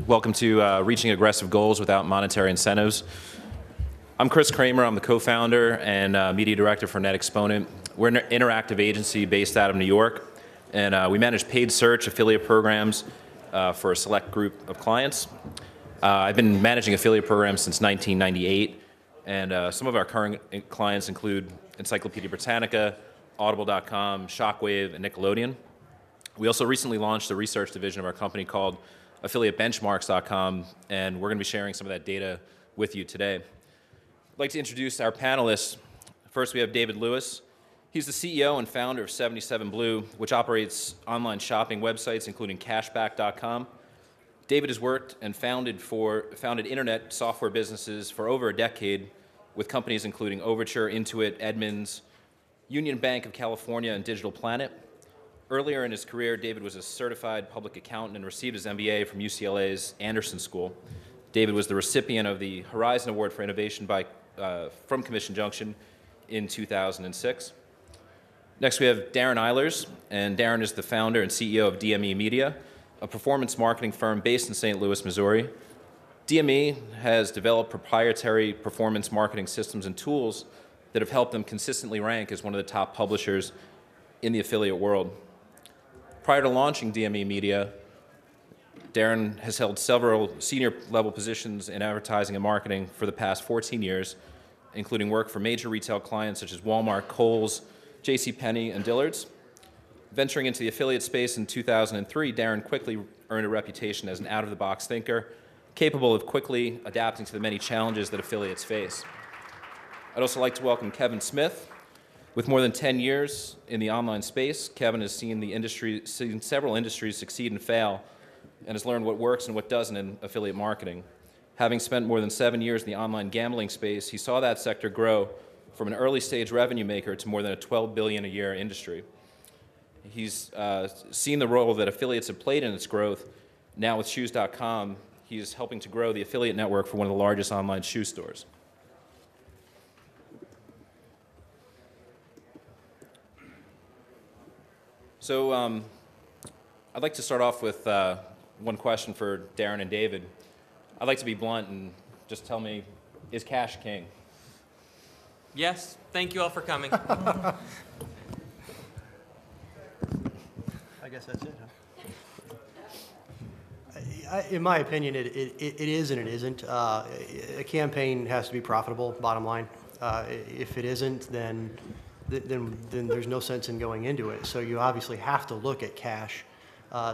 Welcome to Reaching Aggressive Goals Without Monetary Incentives. I'm Chris Kramer. I'm the co-founder and media director for NETexponent. We're an interactive agency based out of New York, and we manage paid search affiliate programs for a select group of clients. I've been managing affiliate programs since 1998, and some of our current clients include Encyclopedia Britannica, Audible.com, Shockwave, and Nickelodeon. We also recently launched a research division of our company called AffiliateBenchmarks.com, and we're going to be sharing some of that data with you today. I'd like to introduce our panelists. First, we have David Lewis. He's the CEO and founder of 77 Blue, which operates online shopping websites, including Cashbaq.com. David has worked and founded internet software businesses for over a decade with companies including Overture, Intuit, Edmunds, Union Bank of California, and Digital Planet. Earlier in his career, David was a certified public accountant and received his MBA from UCLA's Anderson School. David was the recipient of the Horizon Award for Innovation from Commission Junction in 2006. Next, we have Darren Eilers, and Darren is the founder and CEO of DME Media, a performance marketing firm based in St. Louis, Missouri. DME has developed proprietary performance marketing systems and tools that have helped them consistently rank as one of the top publishers in the affiliate world. Prior to launching DME Media, Darren has held several senior-level positions in advertising and marketing for the past 14 years, including work for major retail clients such as Walmart, Kohl's, JCPenney, and Dillard's. Venturing into the affiliate space in 2003, Darren quickly earned a reputation as an out-of-the-box thinker, capable of quickly adapting to the many challenges that affiliates face. I'd also like to welcome Kevin Smith. With more than 10 years in the online space, Kevin has seen several industries succeed and fail, and has learned what works and what doesn't in affiliate marketing. Having spent more than 7 years in the online gambling space, he saw that sector grow from an early-stage revenue maker to more than a $12 billion a year industry. He's seen the role that affiliates have played in its growth. Now with Shoes.com, he's helping to grow the affiliate network for one of the largest online shoe stores. So I'd like to start off with one question for Darren and David. I'd like to be blunt and just tell me, is cash king? Yes, thank you all for coming. I guess that's it, huh? In my opinion, it is and it isn't. A campaign has to be profitable, bottom line. If it isn't, then there's no sense in going into it. So you obviously have to look at cash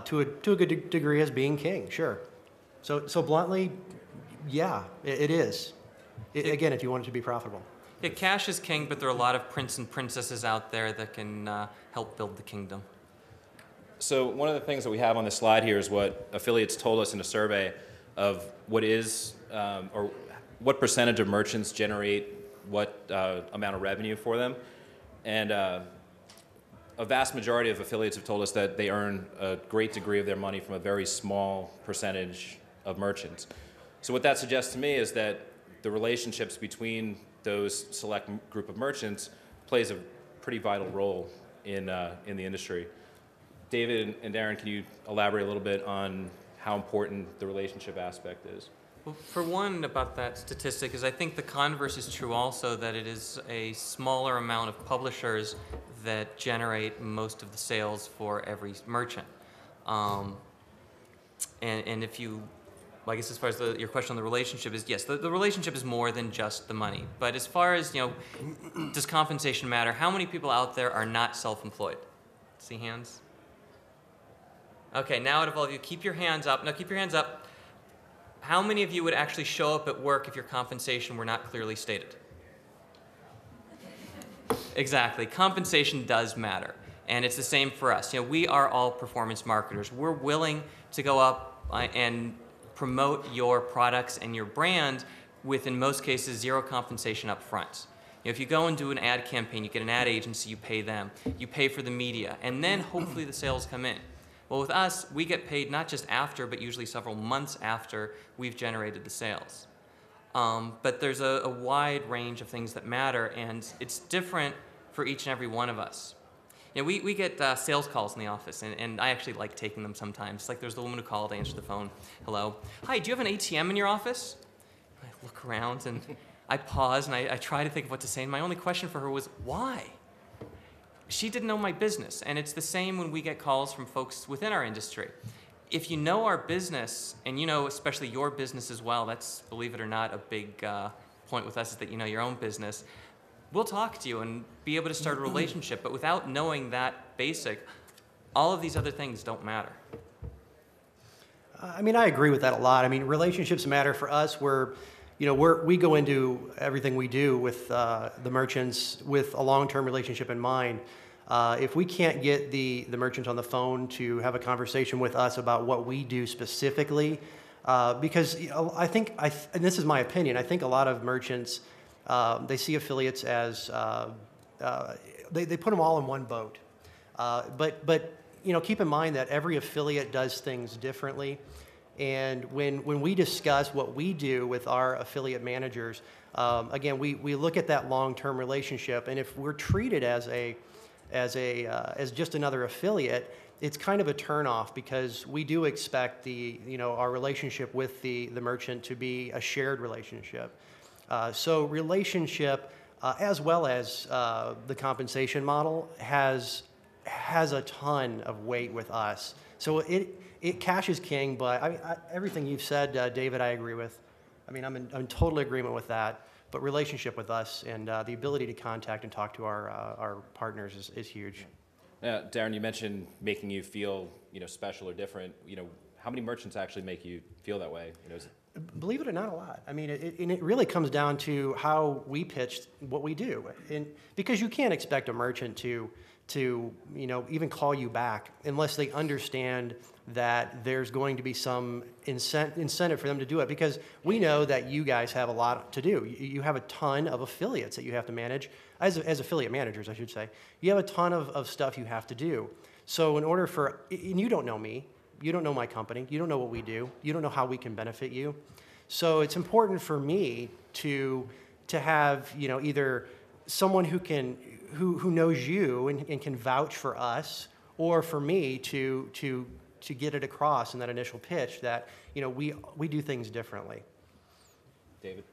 to a good degree as being king, sure. So bluntly, yeah, it is. Again, if you want it to be profitable. Yeah, cash is king, but there are a lot of prince and princesses out there that can help build the kingdom. So one of the things that we have on the slide here is what affiliates told us in a survey of what is, or what percentage of merchants generate what amount of revenue for them. And a vast majority of affiliates have told us that they earn a great degree of their money from a very small percentage of merchants. So what that suggests to me is that the relationships between those select group of merchants plays a pretty vital role in the industry. David and Darren, can you elaborate a little bit on how important the relationship aspect is? Well, for one, about that statistic is I think the converse is true also, that it is a smaller amount of publishers that generate most of the sales for every merchant. And if you, I guess as far as your question on the relationship is, yes, the relationship is more than just the money. But as far as, does compensation matter? How many people out there are not self-employed? See hands? Okay, now out of all of you, keep your hands up. No, keep your hands up. How many of you would actually show up at work if your compensation were not clearly stated? Exactly. Compensation does matter. And it's the same for us. We are all performance marketers. We're willing to go up and promote your products and your brand with, in most cases, zero compensation up front. If you go and do an ad campaign, you get an ad agency, you pay them. You pay for the media. And then hopefully the sales come in. Well, with us, we get paid not just after, but usually several months after we've generated the sales. But there's a wide range of things that matter, and it's different for each and every one of us. You know, we get sales calls in the office, and I actually like taking them sometimes. Like there's the woman who called, I answered the phone. Hello. Hi, do you have an ATM in your office? I look around and I pause and I try to think of what to say. And my only question for her was, why? She didn't know my business. And it's the same when we get calls from folks within our industry. If you know our business, and you know especially your business as well, that's, believe it or not, a big point with us is that you know your own business. We'll talk to you and be able to start a relationship, but without knowing that basic, all of these other things don't matter. I mean, I agree with that a lot. I mean, relationships matter for us. We go into everything we do with the merchants with a long-term relationship in mind. If we can't get the merchants on the phone to have a conversation with us about what we do specifically, because I think, and this is my opinion, I think a lot of merchants, they see affiliates as, they put them all in one boat. But keep in mind that every affiliate does things differently. And when we discuss what we do with our affiliate managers, again, we look at that long-term relationship. And if we're treated as just another affiliate, it's kind of a turnoff because we do expect our relationship with the merchant to be a shared relationship. So relationship, as well as the compensation model, has a ton of weight with us. So cash is king, but everything you've said, David, I agree with. I mean, I'm in total agreement with that. But relationship with us and the ability to contact and talk to our partners is huge. Darren, you mentioned making you feel special or different. How many merchants actually make you feel that way? Believe it or not, a lot. I mean, it really comes down to how we pitch what we do, and because you can't expect a merchant to even call you back unless they understand that there's going to be some incentive for them to do it, because we know that you guys have a lot to do. You have a ton of affiliates that you have to manage, as affiliate managers, I should say. You have a ton of stuff you have to do. So in order and you don't know me, you don't know my company, you don't know what we do, you don't know how we can benefit you. So it's important for me to have either someone who knows you and can vouch for us, or for me to get it across in that initial pitch that we do things differently. David,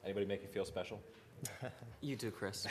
anybody make you feel special? You do, Chris.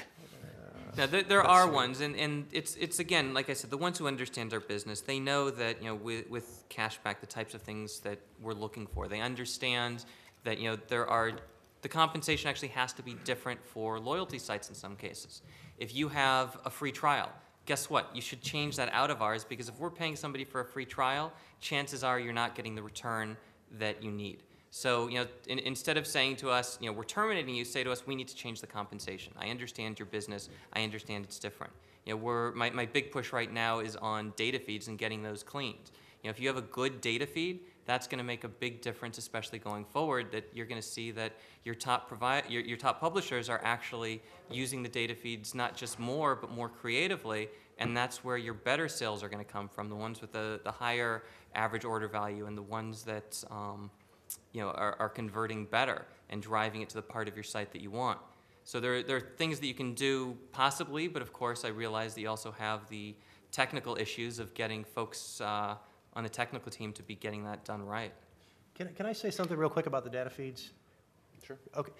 Now, there are ones, and it's again, like I said, the ones who understand our business, they know that with Cashbaq, the types of things that we're looking for. They understand that the compensation actually has to be different for loyalty sites in some cases. If you have a free trial, guess what? You should change that out of ours, because if we're paying somebody for a free trial, chances are you're not getting the return that you need. So, instead of saying to us, we're terminating you, say to us, we need to change the compensation. I understand your business. I understand it's different. My big push right now is on data feeds and getting those cleaned. If you have a good data feed, that's going to make a big difference, especially going forward, that you're going to see that your top publishers are actually using the data feeds not just more, but more creatively, and that's where your better sales are going to come from, the ones with the higher average order value and the ones that are converting better and driving it to the part of your site that you want. So there are things that you can do possibly, but of course I realize that you also have the technical issues of getting folks on the technical team to be getting that done right. Can I say something real quick about the data feeds? Sure. Okay.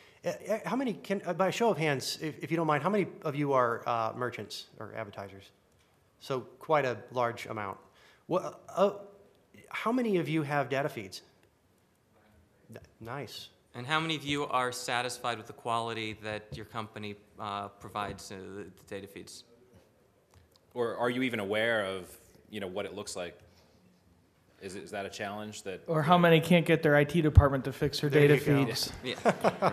How many, by a show of hands, if you don't mind, how many of you are merchants or advertisers? So quite a large amount. How many of you have data feeds? Nice. And how many of you are satisfied with the quality that your company provides the data feeds? Or are you even aware of what it looks like? Is that a challenge? Or how many can't get their IT department to fix their data feeds? Yeah. Right.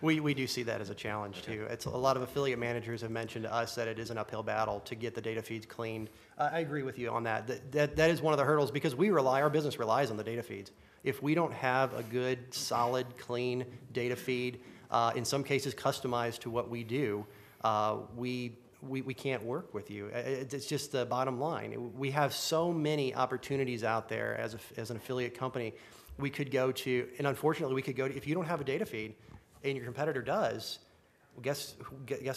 We do see that as a challenge too. It's a lot of affiliate managers have mentioned to us that it is an uphill battle to get the data feeds cleaned. I agree with you on that. That is one of the hurdles, because our business relies on the data feeds. If we don't have a good, solid, clean data feed, in some cases customized to what we do, we can't work with you. It's just the bottom line. We have so many opportunities out there as an affiliate company we could go to, and unfortunately we could go to, if you don't have a data feed and your competitor does, guess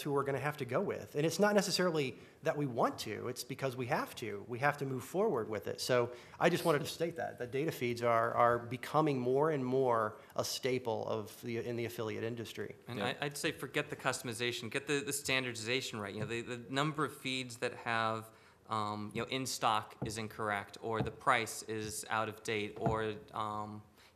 who we're going to have to go with. And it's not necessarily that we want to, it's because we have to. We have to move forward with it. So I just wanted to state that data feeds are becoming more and more a staple in the affiliate industry. And I'd say forget the customization, get the standardization right. The number of feeds that have in stock is incorrect, or the price is out of date, or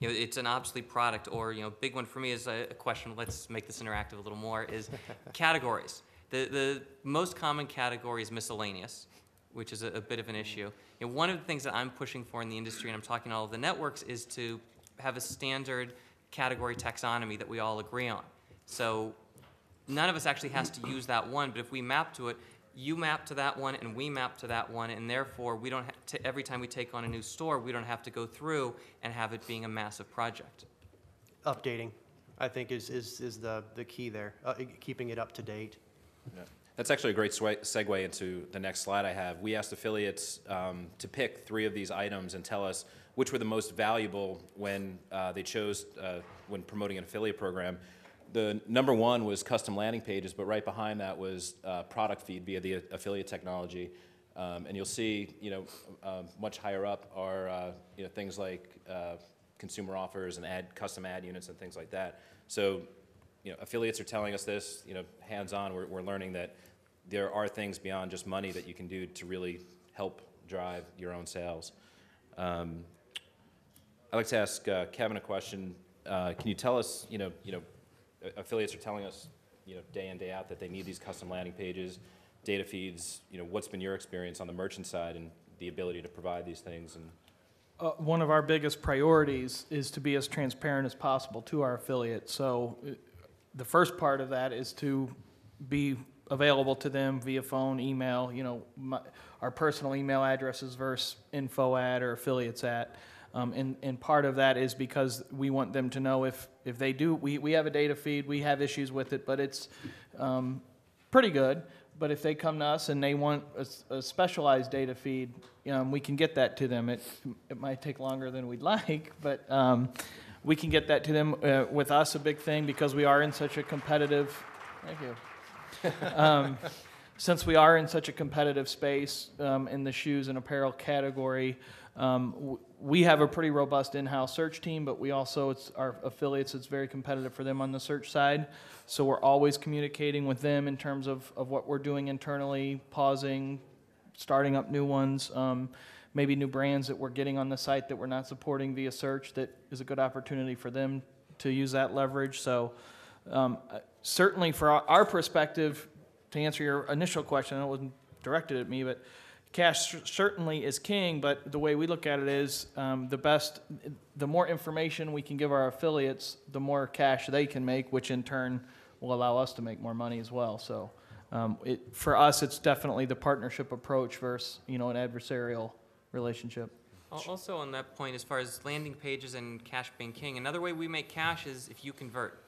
it's an obsolete product, or big one for me is a question. Let's make this interactive a little more. Is categories. The most common category is miscellaneous, which is a bit of an issue. One of the things that I'm pushing for in the industry, and I'm talking to all of the networks, is to have a standard category taxonomy that we all agree on. So none of us actually has to use that one, but if we map to it, you map to that one and we map to that one, and therefore we don't have to, every time we take on a new store, we don't have to go through and have it being a massive project. Updating, I think, is the key there, keeping it up to date. Yeah. That's actually a great segue into the next slide I have. We asked affiliates to pick 3 of these items and tell us which were the most valuable when they chose, when promoting an affiliate program. The number 1 was custom landing pages, but right behind that was product feed via the affiliate technology. And you'll see, much higher up are things like consumer offers and custom ad units and things like that. So, affiliates are telling us this. Hands-on, we're learning that there are things beyond just money that you can do to really help drive your own sales. I'd like to ask Kevin a question. Can you tell us, affiliates are telling us, day in, day out that they need these custom landing pages, data feeds. What's been your experience on the merchant side and the ability to provide these things? And one of our biggest priorities is to be as transparent as possible to our affiliates. So the first part of that is to be available to them via phone, email, our personal email addresses versus info@ or affiliates@. And part of that is because we want them to know if they do, we have a data feed, we have issues with it, but it's pretty good. But if they come to us and they want a specialized data feed, we can get that to them. It might take longer than we'd like, but we can get that to them. With us, a big thing, because we are in such a competitive, thank you. Since we are in such a competitive space in the shoes and apparel category, we have a pretty robust in-house search team, but we also, it's our affiliates, it's very competitive for them on the search side. So we're always communicating with them in terms of what we're doing internally, pausing, starting up new ones, maybe new brands that we're getting on the site that we're not supporting via search that is a good opportunity for them to use that leverage. So certainly for our perspective, to answer your initial question, I know it wasn't directed at me, but cash certainly is king, but the way we look at it is the more information we can give our affiliates, the more cash they can make, which in turn will allow us to make more money as well. So for us, it's definitely the partnership approach versus an adversarial relationship. Also on that point, as far as landing pages and cash being king, another way we make cash is if you convert.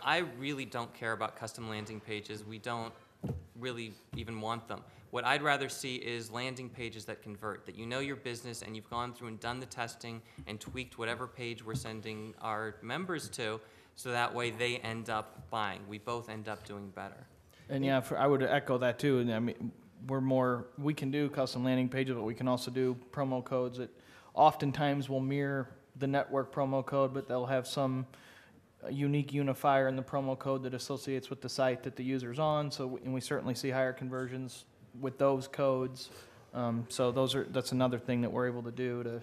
I really don't care about custom landing pages. We don't really even want them. What I'd rather see is landing pages that convert, that your business and you've gone through and done the testing and tweaked whatever page we're sending our members to, so that way they end up buying. We both end up doing better. And yeah, I would echo that too. And I mean, we can do custom landing pages, but we can also do promo codes that oftentimes will mirror the network promo code, but they'll have some unique unifier in the promo code that associates with the site that the user's on. So, and we certainly see higher conversions with those codes. So that's another thing that we're able to do to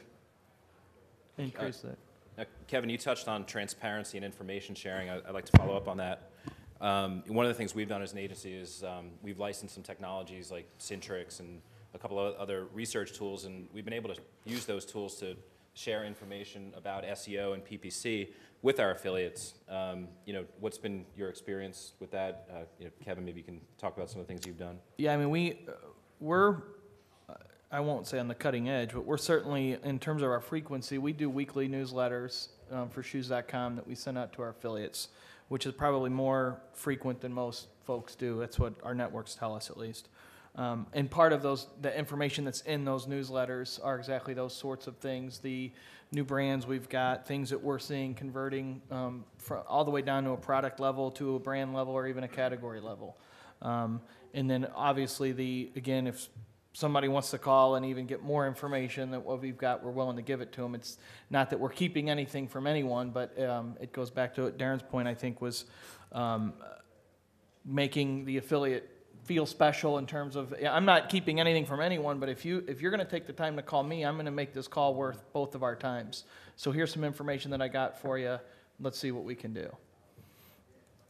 increase that. Now, Kevin, you touched on transparency and information sharing. I'd like to follow up on that. One of the things we've done as an agency is we've licensed some technologies like Syntrix and a couple of other research tools, and we've been able to use those tools to share information about SEO and PPC with our affiliates. What's been your experience with that? Kevin, maybe you can talk about some of the things you've done. Yeah, I mean, we're, I won't say on the cutting edge, but we're certainly, in terms of our frequency, we do weekly newsletters for shoes.com that we send out to our affiliates, which is probably more frequent than most folks do. That's what our networks tell us, at least. And part of the information that's in those newsletters are exactly those sorts of things. The new brands we've got, things that we're seeing converting all the way down to a product level, to a brand level, or even a category level. And then obviously again, if somebody wants to call and even get more information than what we've got, we're willing to give it to them. It's not that we're keeping anything from anyone, but it goes back to Darren's point, I think, was making the affiliate feel special in terms of, I'm not keeping anything from anyone, but if you're going to take the time to call me, I'm going to make this call worth both of our times. So here's some information that I got for you. Let's see what we can do.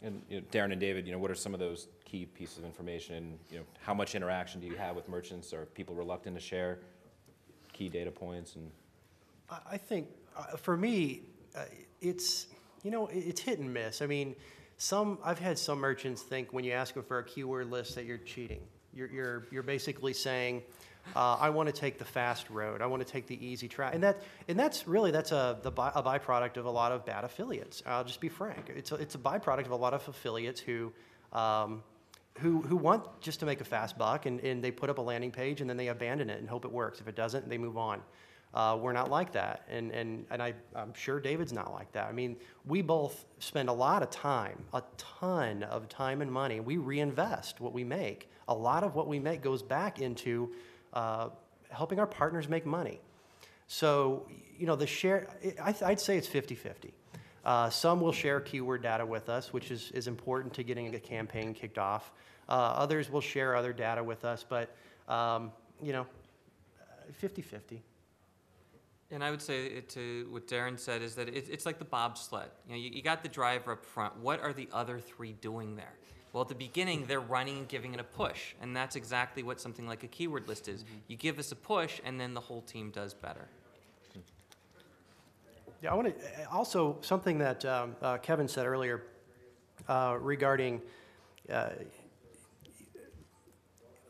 And Darren and David, what are some of those key pieces of information? And how much interaction do you have with merchants? Are people reluctant to share key data points? And I think for me, it's hit and miss. I mean, I've had some merchants think when you ask them for a keyword list that you're cheating. You're basically saying, I want to take the fast road. I want to take the easy track, and that's a byproduct of a lot of bad affiliates. I'll just be frank. It's a byproduct of a lot of affiliates who want just to make a fast buck, and they put up a landing page and then they abandon it and hope it works. If it doesn't, they move on. We're not like that, and I'm sure David's not like that. I mean, we both spend a lot of time, a ton of time and money. We reinvest what we make. A lot of what we make goes back into helping our partners make money. So, the share, I'd say it's 50-50. Some will share keyword data with us, which is important to getting a campaign kicked off. Others will share other data with us, but, 50-50. And I would say to what Darren said is that it's like the bobsled. You got the driver up front. What are the other three doing there? Well, at the beginning, they're running and giving it a push, and that's exactly what something like a keyword list is. You give us a push, and then the whole team does better. Yeah, I want to also something that Kevin said earlier regarding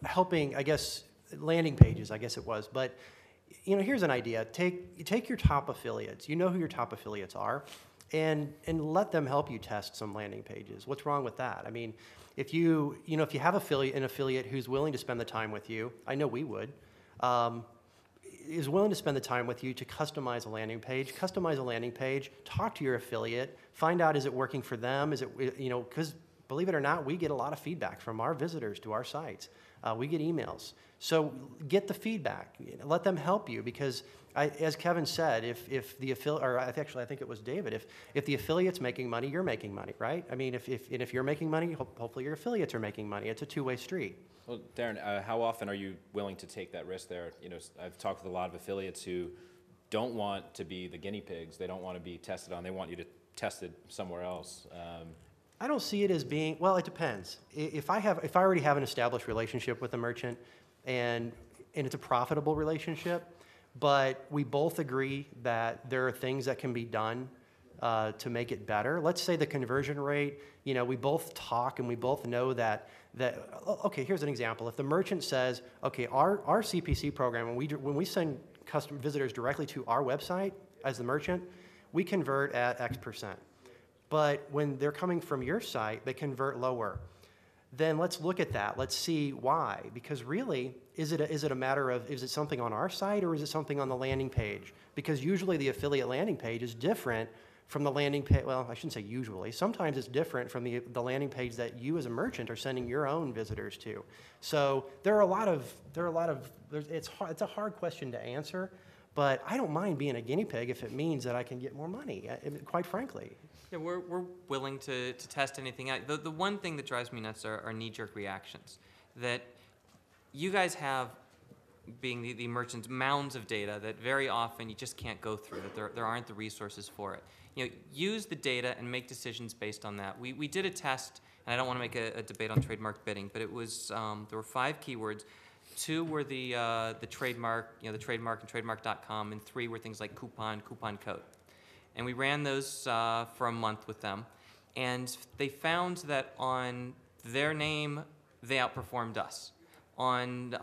helping, I guess, landing pages, I guess it was, but here's an idea. Take your top affiliates. You know who your top affiliates are, and let them help you test some landing pages. What's wrong with that? I mean, if you have an affiliate who's willing to spend the time with you, I know we would, is willing to spend the time with you to customize a landing page, talk to your affiliate, find out, is it working for them? Is it, because believe it or not, we get a lot of feedback from our visitors to our sites. We get emails. So get the feedback. Let them help you, because as Kevin said, if the affiliate, or actually I think it was David, if the affiliate's making money, you're making money, right? I mean, if you're making money, hopefully your affiliates are making money. It's a two-way street. Well, Darren, how often are you willing to take that risk there? I've talked with a lot of affiliates who don't want to be the guinea pigs. They don't want to be tested on. They want you to test it somewhere else. I don't see it as being, well, it depends. If I already have an established relationship with a merchant and it's a profitable relationship, but we both agree that there are things that can be done to make it better. Let's say the conversion rate, we both talk and we both know that okay, here's an example. If the merchant says, okay, our CPC program, when we send custom visitors directly to our website as the merchant, we convert at X%. But when they're coming from your site, they convert lower. Then let's look at that. Let's see why. Because really, is it a matter of, is it something on our site or is it something on the landing page? Because usually the affiliate landing page is different from the landing page. Well, I shouldn't say usually. Sometimes it's different from the landing page that you as a merchant are sending your own visitors to. So it's a hard question to answer, but I don't mind being a guinea pig if it means that I can get more money, quite frankly. Yeah, we're willing to test anything out. The one thing that drives me nuts are knee-jerk reactions. That you guys have, being the merchants, mounds of data that very often you just can't go through, that there aren't the resources for it. Use the data and make decisions based on that. We did a test, and I don't want to make a debate on trademark bidding, but it was, there were 5 keywords. 2 were the trademark, the trademark and trademark.com, and 3 were things like coupon code. And we ran those for a month with them, and they found that on their name, they outperformed us. And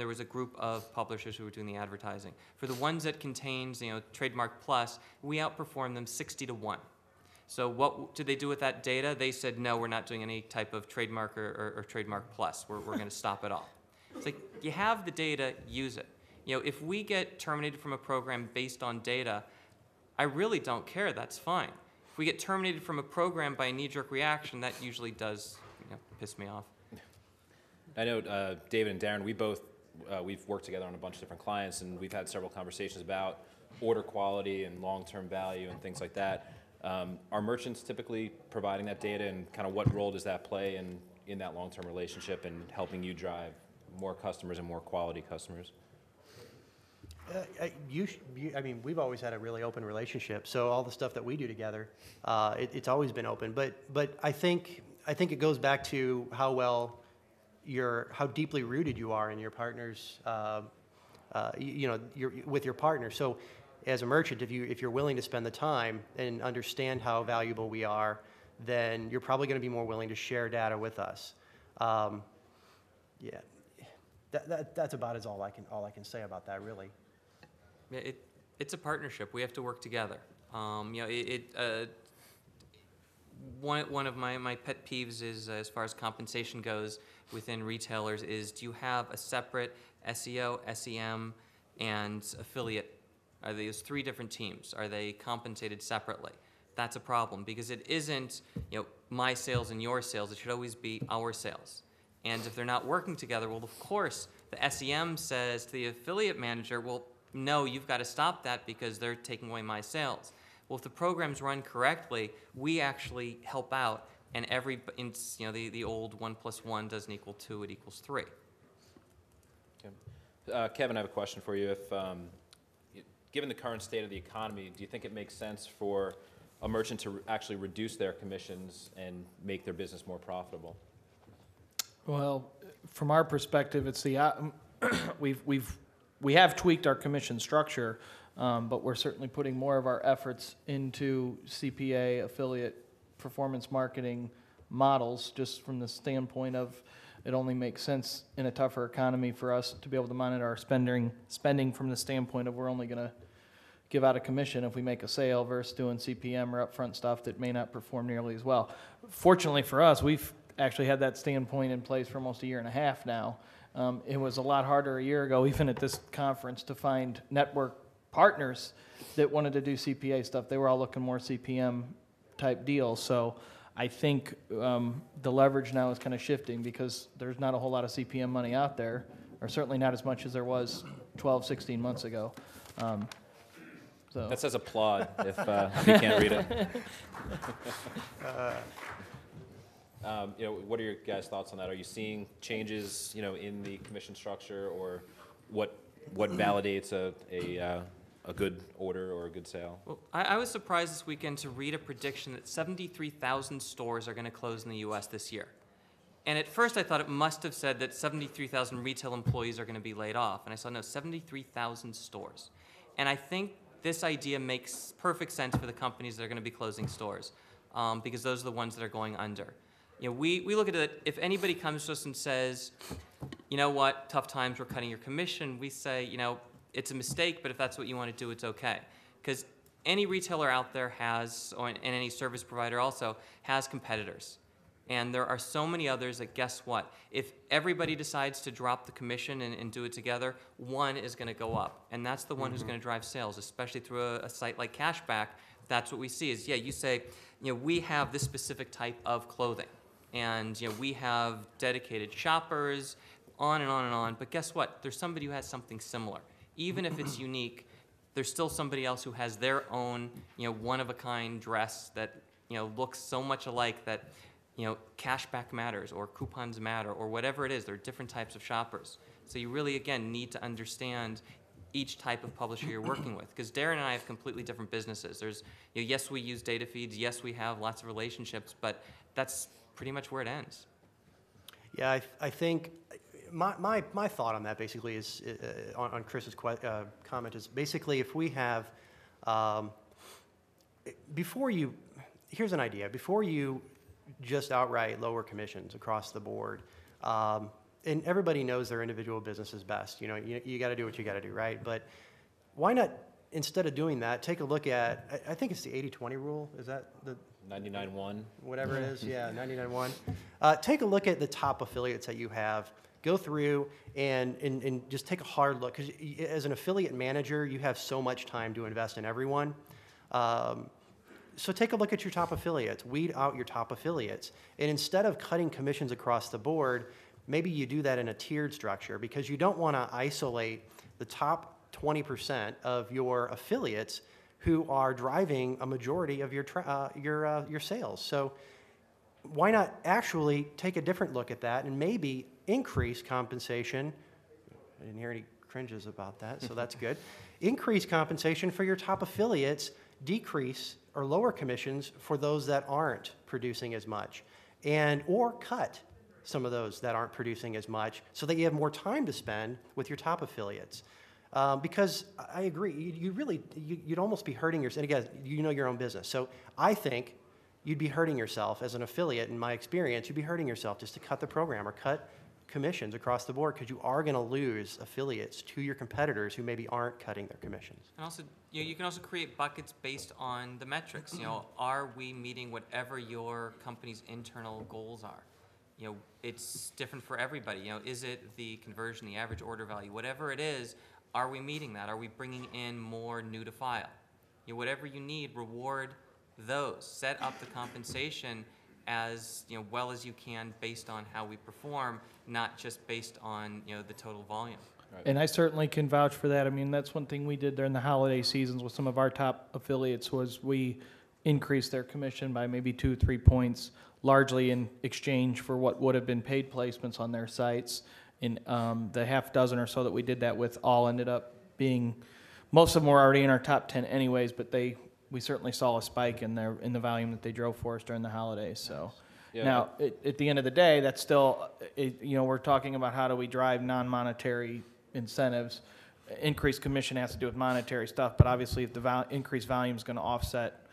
there was a group of publishers who were doing the advertising. For the ones that contained, Trademark Plus, we outperformed them 60-1. So what did they do with that data? They said, no, we're not doing any type of trademark or Trademark Plus. We're going to stop it all. It's like, you have the data, use it. If we get terminated from a program based on data, I really don't care, that's fine. If we get terminated from a program by a knee-jerk reaction, that usually does piss me off. I know David and Darren, we've worked together on a bunch of different clients, and we've had several conversations about order quality and long-term value and things like that. Are merchants typically providing that data, and kind of what role does that play in that long-term relationship and helping you drive more customers and more quality customers? I mean, we've always had a really open relationship. So all the stuff that we do together, it's always been open. But I think it goes back to how deeply rooted you are in your partners. With your partner. So as a merchant, if you're willing to spend the time and understand how valuable we are, then you're probably going to be more willing to share data with us. Yeah, that's about all I can say about that, really. Yeah, it's a partnership. We have to work together. One of my pet peeves is, as far as compensation goes within retailers, is do you have a separate SEO, SEM, and affiliate? Are those three different teams? Are they compensated separately? That's a problem, because it isn't my sales and your sales. It should always be our sales. And if they're not working together, well, of course, the SEM says to the affiliate manager, well, no, you've got to stop that because they're taking away my sales. Well, if the program's run correctly, we actually help out, and the old 1 + 1 doesn't equal 2, it equals 3. Okay. Kevin, I have a question for you. Given the current state of the economy, do you think it makes sense for a merchant to actually reduce their commissions and make their business more profitable? Well, from our perspective, it's we have tweaked our commission structure, but we're certainly putting more of our efforts into CPA, affiliate, performance marketing models, just from the standpoint of it only makes sense in a tougher economy for us to be able to monitor our spending from the standpoint of we're only going to give out a commission if we make a sale versus doing CPM or upfront stuff that may not perform nearly as well. Fortunately for us, we've actually had that standpoint in place for almost 1.5 years now. It was a lot harder a year ago, even at this conference, to find network partners that wanted to do CPA stuff. They were all looking more CPM type deals. So I think the leverage now is kind of shifting because there's not a whole lot of CPM money out there, or certainly not as much as there was 12, 16 months ago. That says applaud if you can't read it. What are your guys' thoughts on that? Are you seeing changes, in the commission structure, or what validates a good order or a good sale? Well, I was surprised this weekend to read a prediction that 73,000 stores are going to close in the U.S. this year. And at first I thought it must have said that 73,000 retail employees are going to be laid off. And I saw, no, 73,000 stores. And I think this idea makes perfect sense for the companies that are going to be closing stores, because those are the ones that are going under. We look at it, if anybody comes to us and says, you know what, tough times, we're cutting your commission, we say, it's a mistake, but if that's what you want to do, it's okay. Because any retailer out there has, and any service provider also, has competitors. And there are so many others that, guess what? If everybody decides to drop the commission and do it together, one is going to go up. And that's the one who's going to drive sales, especially through a site like Cashbaq. That's what we see is, you say, we have this specific type of clothing. And we have dedicated shoppers, on and on and on. But guess what? There's somebody who has something similar. Even if it's unique, there's still somebody else who has their own, one-of-a-kind dress that, looks so much alike that, Cashback matters or coupons matter or whatever it is. There are different types of shoppers. So you really, again, need to understand each type of publisher you're working with. Because Darren and I have completely different businesses. There's, yes, we use data feeds. Yes, we have lots of relationships. But that's pretty much where it ends. Yeah, I think my thought on that basically is, on Chris's comment, is basically if we have, here's an idea, before you just outright lower commissions across the board, and everybody knows their individual business is best, you got to do what you got to do, right? But why not, instead of doing that, take a look at, I think it's the 80-20 rule, is that the 99-1. Whatever it is, yeah, 99-1. Take a look at the top affiliates that you have go through and just take a hard look, because as an affiliate manager, you have so much time to invest in everyone. So take a look at your top affiliates, weed out your top affiliates, and instead of cutting commissions across the board, maybe you do that in a tiered structure, because you don't want to isolate the top 20% of your affiliates who are driving a majority of your sales. So why not actually take a different look at that and maybe increase compensation? I didn't hear any cringes about that, so that's good. Increase compensation for your top affiliates, decrease or lower commissions for those that aren't producing as much, or cut some of those that aren't producing as much so that you have more time to spend with your top affiliates. Because I agree, you'd almost be hurting yourself. And again, you know your own business. So I think you'd be hurting yourself as an affiliate. In my experience, you'd be hurting yourself just to cut the program or cut commissions across the board, because you are going to lose affiliates to your competitors who maybe aren't cutting their commissions. And also, you can also create buckets based on the metrics. Are we meeting whatever your company's internal goals are? It's different for everybody. Is it the conversion, the average order value, whatever it is? Are we meeting that? Are we bringing in more new to file? Whatever you need, reward those. Set up the compensation as well as you can based on how we perform, not just based on the total volume. Right. And I certainly can vouch for that. I mean, that's one thing we did during the holiday seasons with some of our top affiliates, was we increased their commission by maybe 2-3 points, largely in exchange for what would have been paid placements on their sites. In the half dozen or so that we did that with, all ended up being, most of them were already in our top 10 anyways, but we certainly saw a spike in the volume that they drove for us during the holidays. So yeah. Now, at the end of the day, that's still, we're talking about how do we drive non-monetary incentives. Increased commission has to do with monetary stuff, but obviously if the increased volume is going to offset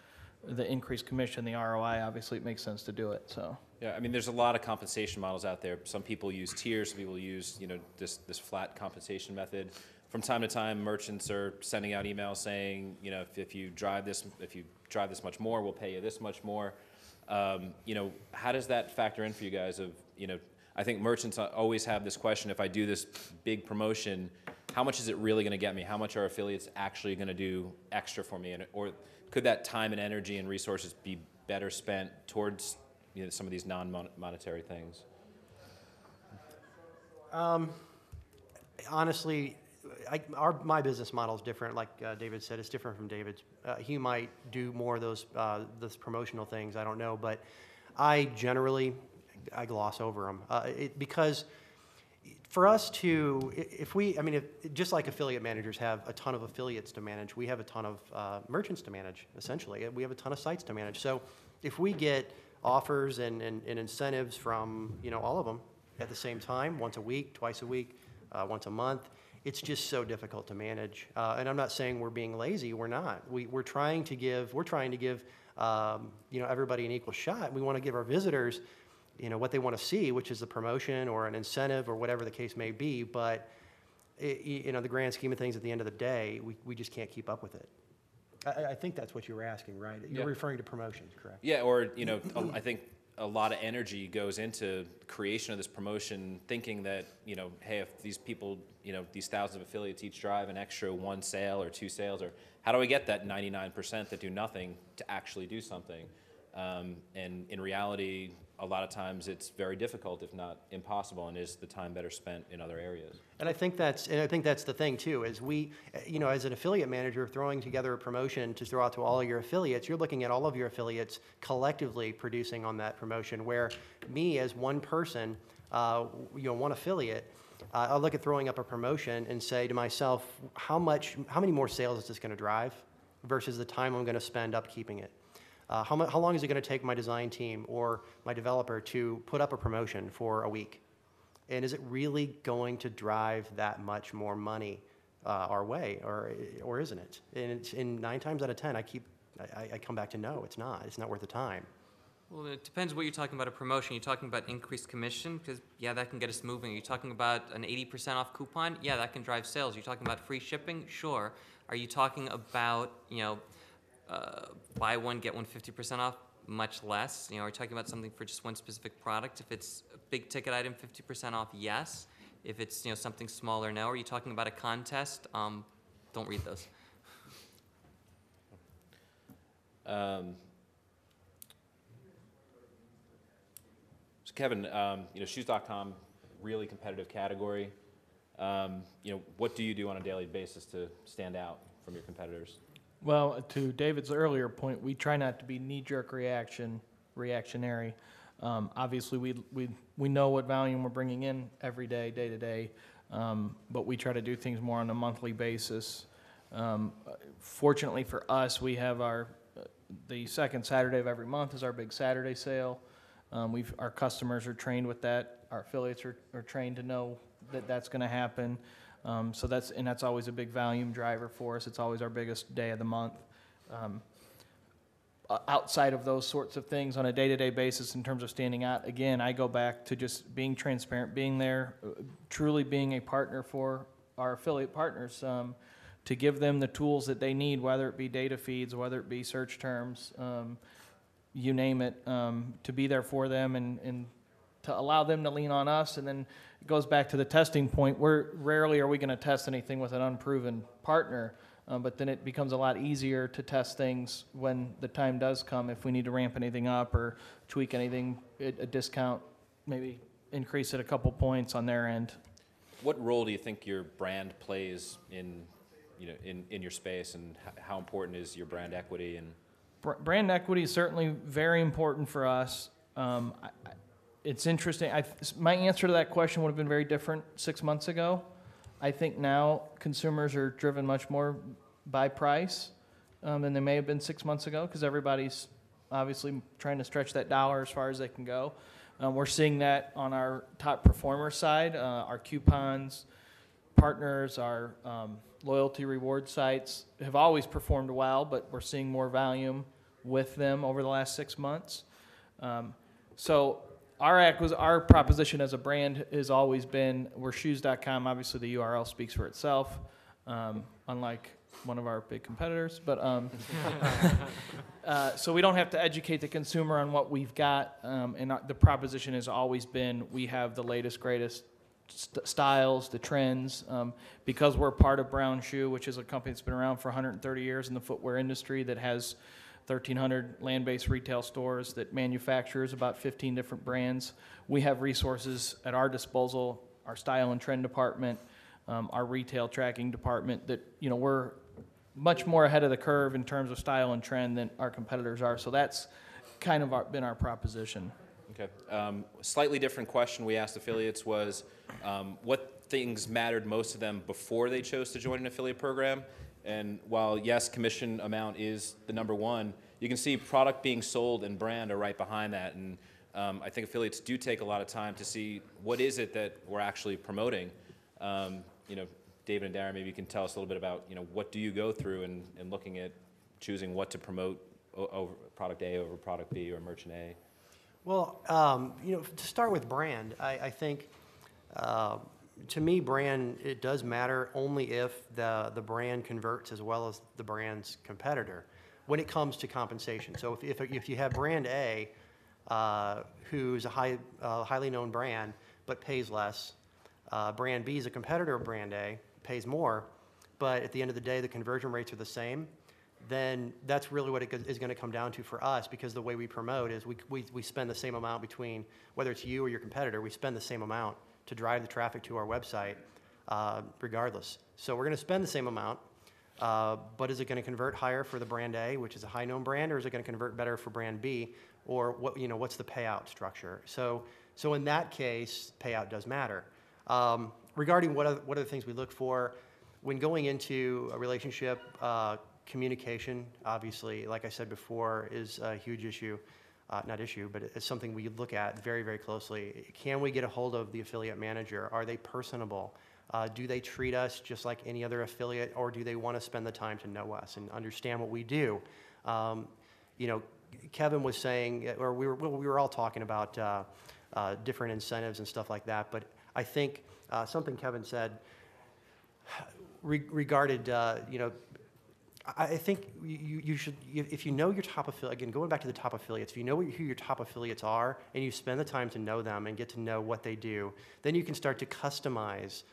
the increased commission, the ROI, obviously it makes sense to do it. So. Yeah, I mean, there's a lot of compensation models out there. Some people use tiers, some people use, this flat compensation method. From time to time, merchants are sending out emails saying, if you drive this much more, we'll pay you this much more. How does that factor in for you guys? I think merchants always have this question: if I do this big promotion, how much is it really going to get me? How much are affiliates actually going to do extra for me? Or could that time and energy and resources be better spent towards some of these non-monetary things? Honestly, my business model is different. Like David said, it's different from David's. He might do more of those promotional things. I don't know, but I gloss over them because for us to, just like affiliate managers have a ton of affiliates to manage, we have a ton of merchants to manage. Essentially, we have a ton of sites to manage. So if we get offers and incentives from all of them at the same time, once a week, twice a week, once a month, it's just so difficult to manage. And I'm not saying we're being lazy. We're not. We're trying to give everybody an equal shot. We want to give our visitors what they want to see, which is a promotion or an incentive or whatever the case may be. But the grand scheme of things, at the end of the day, we just can't keep up with it. I think that's what you were asking, right? You're referring to promotions, correct? Yeah, or I think a lot of energy goes into creation of this promotion, thinking that hey, if these people, these thousands of affiliates each drive an extra 1 sale or 2 sales, or how do I get that 99% that do nothing to actually do something? And in reality, a lot of times it's very difficult, if not impossible, and is the time better spent in other areas? And I think that's the thing too, is we, as an affiliate manager throwing together a promotion to throw out to all of your affiliates, you're looking at all of your affiliates collectively producing on that promotion, where me as one person, one affiliate, I'll look at throwing up a promotion and say to myself, how many more sales is this going to drive versus the time I'm going to spend upkeeping it? How long is it going to take my design team or my developer to put up a promotion for a week? And is it really going to drive that much more money our way, or isn't it? And in 9 times out of 10, I come back to no, it's not. It's not worth the time. Well, it depends what you're talking about a promotion. You're talking about increased commission, because, yeah, that can get us moving. You're talking about an 80% off coupon? Yeah, that can drive sales. You're talking about free shipping? Sure. Are you talking about, buy one, get one 50% off? Much less. Are you talking about something for just one specific product? If it's a big ticket item, 50% off, yes. If it's something smaller, now are you talking about a contest? Don't read those. So Kevin, shoes.com, really competitive category. What do you do on a daily basis to stand out from your competitors? Well, to David's earlier point, we try not to be knee-jerk reactionary. Obviously, we know what volume we're bringing in every day, day to day, but we try to do things more on a monthly basis. Fortunately for us, we have the second Saturday of every month is our big Saturday sale. Our customers are trained with that. Our affiliates are trained to know that that's going to happen. So that's always a big volume driver for us. It's always our biggest day of the month. Outside of those sorts of things on a day-to-day basis in terms of standing out, again, I go back to just being transparent, being there, truly being a partner for our affiliate partners, to give them the tools that they need, whether it be data feeds, whether it be search terms, you name it, to be there for them and to allow them to lean on us. And then it goes back to the testing point. Rarely are we going to test anything with an unproven partner. But then it becomes a lot easier to test things when the time does come. If we need to ramp anything up or tweak anything, a discount, maybe increase it a couple points on their end. What role do you think your brand plays in your space, and how important is your brand equity? And brand equity is certainly very important for us. It's interesting. My answer to that question would have been very different 6 months ago. I think now consumers are driven much more by price than they may have been 6 months ago, because everybody's obviously trying to stretch that dollar as far as they can go. We're seeing that on our top performer side, our coupons, partners, our loyalty reward sites have always performed well, but we're seeing more volume with them over the last 6 months. So our proposition as a brand has always been, we're shoes.com. Obviously, the URL speaks for itself, unlike one of our big competitors. But so we don't have to educate the consumer on what we've got. And the proposition has always been, we have the latest, greatest styles, the trends. Because we're part of Brown Shoe, which is a company that's been around for 130 years in the footwear industry, that has 1,300 land-based retail stores, that manufactures about 15 different brands. We have resources at our disposal, our style and trend department, our retail tracking department, that we're much more ahead of the curve in terms of style and trend than our competitors are. So that's kind of been our proposition. Okay. Slightly different question we asked affiliates was, what things mattered most to them before they chose to join an affiliate program? And while, yes, commission amount is the number one, you can see product being sold and brand are right behind that. And I think affiliates do take a lot of time to see what is it that we're actually promoting. David and Darren, maybe you can tell us a little bit about, what do you go through in looking at choosing what to promote over product A over product B or merchant A? Well, to start with brand, I think to me, brand, it does matter only if the brand converts as well as the brand's competitor when it comes to compensation. So if you have brand A, who's a highly known brand but pays less, brand B is a competitor of brand A, pays more, but at the end of the day the conversion rates are the same, then that's really what it is going to come down to for us, because the way we promote is we spend the same amount between, whether it's you or your competitor, we spend the same amount to drive the traffic to our website regardless. So we're going to spend the same amount, but is it going to convert higher for the brand A, which is a high known brand, or is it going to convert better for brand B, or what's the payout structure? So in that case, payout does matter. Regarding what are the things we look for when going into a relationship, communication, obviously, like I said before, is a huge issue. Not issue, but it's something we look at very, very closely. Can we get a hold of the affiliate manager? Are they personable? Do they treat us just like any other affiliate, or do they want to spend the time to know us and understand what we do? Kevin was saying, or we were all talking about different incentives and stuff like that, but I think something Kevin said regarded, I think you should, if you know your top affiliate, again, going back to the top affiliates, if you know who your top affiliates are and you spend the time to know them and get to know what they do, then you can start to customize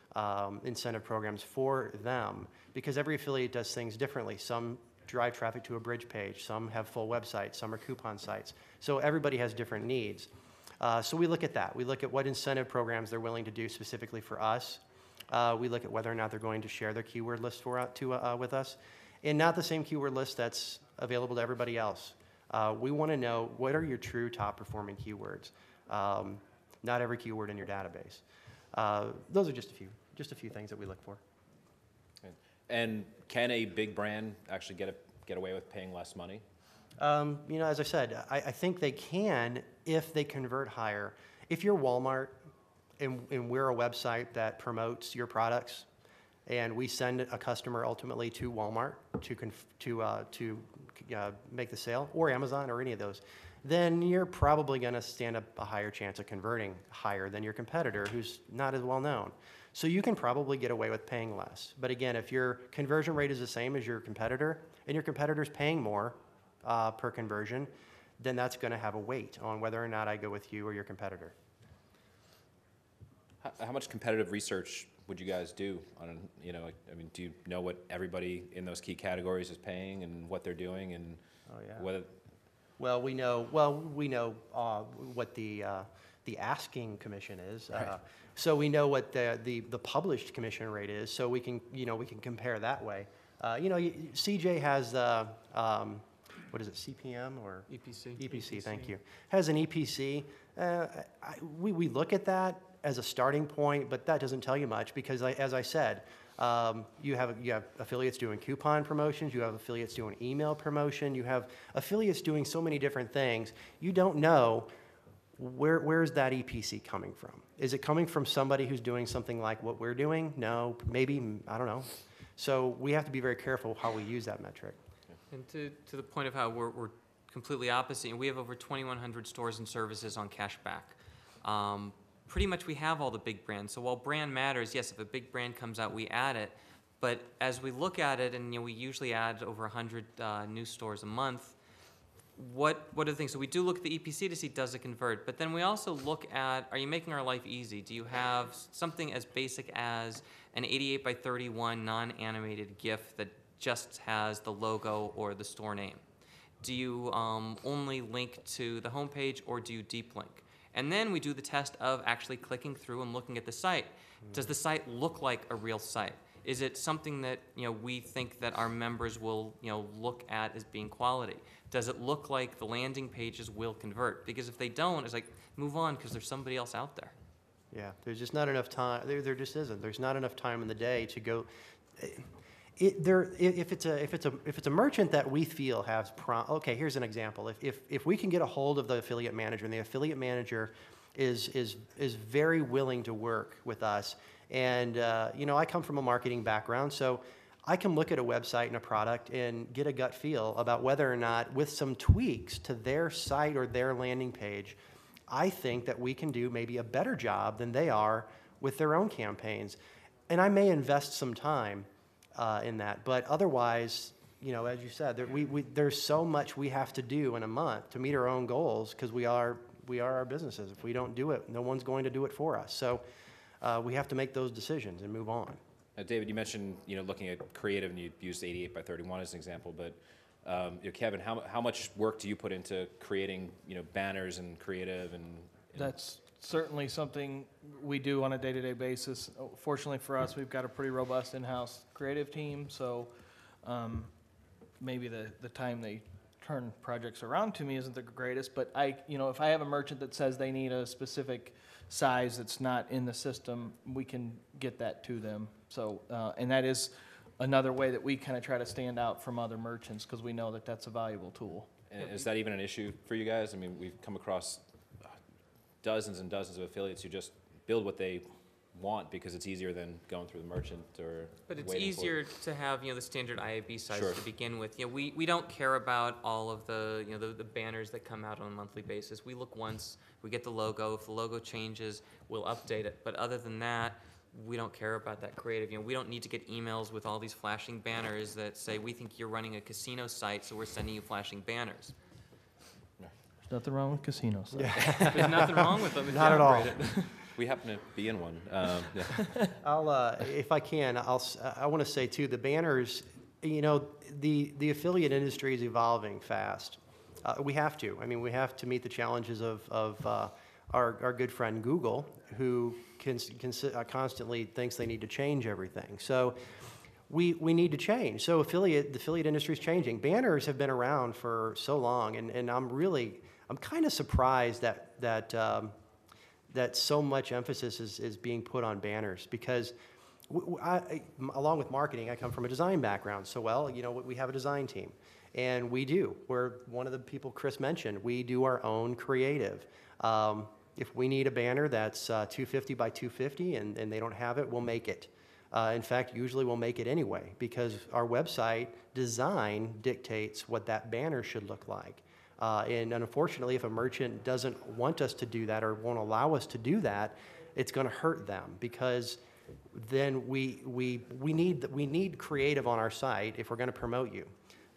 incentive programs for them, because every affiliate does things differently. Some drive traffic to a bridge page, some have full websites, some are coupon sites. So everybody has different needs. So we look at that. We look at what incentive programs they're willing to do specifically for us. We look at whether or not they're going to share their keyword list with us. And not the same keyword list that's available to everybody else. We want to know what are your true top performing keywords. Not every keyword in your database. Those are just a few things that we look for. And can a big brand actually get away with paying less money? As I said, I think they can if they convert higher. If you're Walmart and we're a website that promotes your products, and we send a customer ultimately to Walmart to make the sale, or Amazon, or any of those, then you're probably going to stand a higher chance of converting higher than your competitor who's not as well known. So you can probably get away with paying less. But again, if your conversion rate is the same as your competitor, and your competitor's paying more per conversion, then that's going to have a weight on whether or not I go with you or your competitor. How much competitive research would you guys do on, do you know what everybody in those key categories is paying and what they're doing, and whether? Well, we know what the asking commission is. Right. So we know what the published commission rate is. So we can compare that way. CJ has what is it, CPM or EPC? EPC. Thank you. Has an EPC. We look at that as a starting point, but that doesn't tell you much, because as I said, you have affiliates doing coupon promotions, you have affiliates doing email promotion, you have affiliates doing so many different things. You don't know where's that EPC coming from. Is it coming from somebody who's doing something like what we're doing? No, maybe, I don't know. So we have to be very careful how we use that metric. And to the point of how we're completely opposite, and we have over 2,100 stores and services on Cashbaq. Pretty much we have all the big brands. So while brand matters, yes, if a big brand comes out, we add it. But as we look at it, and we usually add over 100 new stores a month, what are the things? So we do look at the EPC to see does it convert, but then we also look at, are you making our life easy? Do you have something as basic as an 88 by 31 non-animated GIF that just has the logo or the store name? Do you only link to the homepage, or do you deep link? And then we do the test of actually clicking through and looking at the site. Does the site look like a real site? Is it something that we think that our members will look at as being quality? Does it look like the landing pages will convert? Because if they don't, it's like, move on, because there's somebody else out there. Yeah, there's just not enough time. There just isn't. There's not enough time in the day to go. If it's a merchant that we feel has okay, here's an example. If we can get a hold of the affiliate manager, and the affiliate manager is very willing to work with us, and I come from a marketing background, so I can look at a website and a product and get a gut feel about whether or not, with some tweaks to their site or their landing page, I think that we can do maybe a better job than they are with their own campaigns. And I may invest some time in that, but otherwise, as you said, there's so much we have to do in a month to meet our own goals, because we are our businesses. If we don't do it, no one's going to do it for us. So we have to make those decisions and move on. David, you mentioned looking at creative, and you used 88 by 31 as an example, but Kevin, how much work do you put into creating banners and creative and That's certainly something we do on a day-to-day basis. Fortunately for us, we've got a pretty robust in-house creative team, so maybe the time they turn projects around to me isn't the greatest, but if I have a merchant that says they need a specific size that's not in the system, we can get that to them. So, and that is another way that we kind of try to stand out from other merchants, because we know that that's a valuable tool. And is that even an issue for you guys? I mean, we've come across dozens and dozens of affiliates who just build what they want because it's easier than going through the merchant or But it's waiting easier to have the standard IAB size Sure. to begin with. We don't care about all of the the banners that come out on a monthly basis. We look once, we get the logo. If the logo changes, we'll update it. But other than that, we don't care about that creative. You know, we don't need to get emails with all these flashing banners that say, we think you're running a casino site, so we're sending you flashing banners. There's nothing wrong with casinos. There's nothing wrong with them if Not you at all. operate it. We happen to be in one. Yeah. If I can, I want to say too, the banners, you know, the affiliate industry is evolving fast. We have to. I mean, we have to meet the challenges of our good friend Google, who constantly thinks they need to change everything. So we need to change. So the affiliate industry is changing. Banners have been around for so long, and I'm kind of surprised that so much emphasis is being put on banners, because along with marketing, I come from a design background. So, well, you know, we have a design team, and we're one of the people Chris mentioned, we do our own creative. If we need a banner that's 250 by 250 and they don't have it, we'll make it. In fact, usually we'll make it anyway, because our website design dictates what that banner should look like. And unfortunately, if a merchant doesn't want us to do that or won't allow us to do that, it's going to hurt them, because then we need creative on our site if we're going to promote you.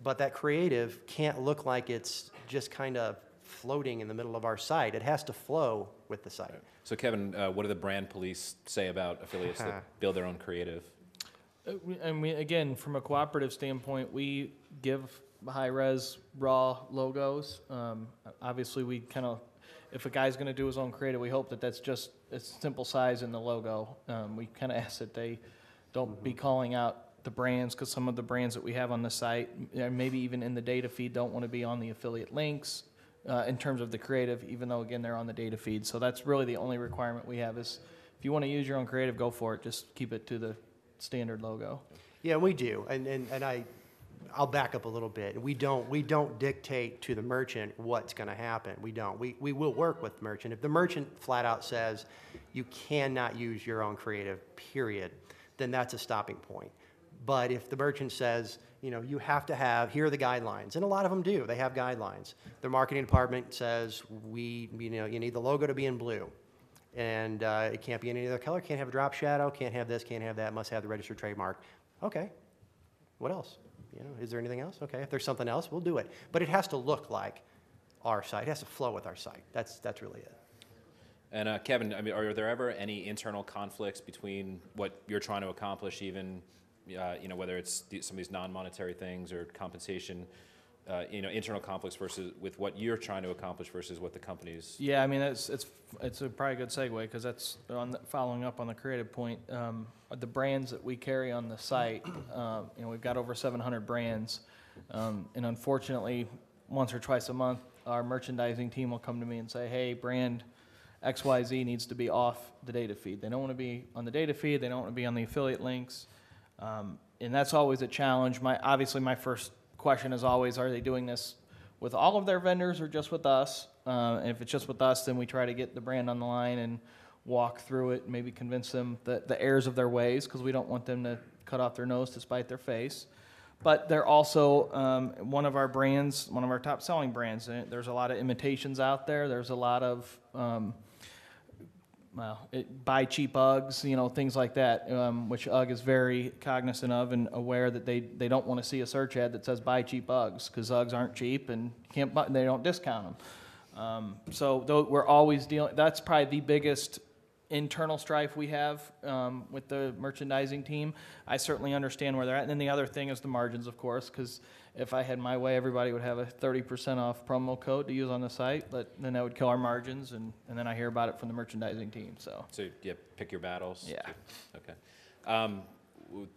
But that creative can't look like it's just kind of floating in the middle of our site. It has to flow with the site. So Kevin, what do the brand police say about affiliates that build their own creative? I mean, again, from a cooperative standpoint, we give high-res raw logos. Obviously, we kind of, if a guy's going to do his own creative, we hope that that's just a simple size in the logo. We kind of ask that they don't be calling out the brands, because some of the brands that we have on the site, maybe even in the data feed, don't want to be on the affiliate links in terms of the creative, even though, again, they're on the data feed. So that's really the only requirement we have is, if you want to use your own creative, go for it. Just keep it to the standard logo. Yeah, we do, and I'll back up a little bit. We don't dictate to the merchant what's going to happen. We don't. We will work with the merchant. If the merchant flat out says you cannot use your own creative, period, then that's a stopping point. But if the merchant says, you know, you have to have, here are the guidelines, and a lot of them do. They have guidelines. The marketing department says you need the logo to be in blue, and it can't be in any other color. Can't have a drop shadow. Can't have this. Can't have that. Must have the registered trademark. Okay. What else? You know, is there anything else? Okay, if there's something else, we'll do it. But it has to look like our site. It has to flow with our site. That's really it. And Kevin, I mean, are there ever any internal conflicts between what you're trying to accomplish, even, you know, whether it's some of these non-monetary things or compensation, you know, internal conflicts versus with what you're trying to accomplish versus what the company's? Yeah, I mean, it's a probably good segue, because that's following up on the creative point. The brands that we carry on the site, you know, we've got over 700 brands, and unfortunately, once or twice a month, our merchandising team will come to me and say, hey, brand XYZ needs to be off the data feed. They don't want to be on the data feed. They don't want to be on the affiliate links, and that's always a challenge. Obviously, my first question is always, are they doing this with all of their vendors or just with us? And if it's just with us, then we try to get the brand on the line and walk through it, maybe convince them that the errors of their ways, because we don't want them to cut off their nose to spite their face. But they're also one of our brands, one of our top selling brands. There's a lot of imitations out there. There's a lot of buy cheap Uggs, you know, things like that, which UGG is very cognizant of and aware that they don't want to see a search ad that says buy cheap Uggs, because Uggs aren't cheap and they don't discount them. So we're always dealing. That's probably the biggest internal strife we have with the merchandising team. I certainly understand where they're at. And then the other thing is the margins, of course, because if I had my way, everybody would have a 30% off promo code to use on the site, but then that would kill our margins, and then I hear about it from the merchandising team. So Yeah, pick your battles. Yeah. Okay.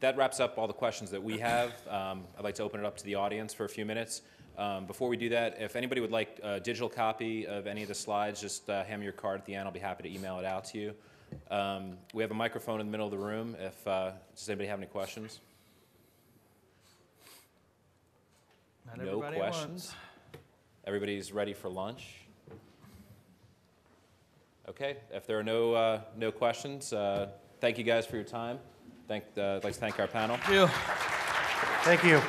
That wraps up all the questions that we have. I'd like to open it up to the audience for a few minutes. Before we do that, if anybody would like a digital copy of any of the slides, just hand me your card at the end. I'll be happy to email it out to you. We have a microphone in the middle of the room. Does anybody have any questions? not No everybody questions? Everybody's ready for lunch? Okay, if there are no questions, thank you guys for your time. I'd like to thank our panel. Thank you. Thank you.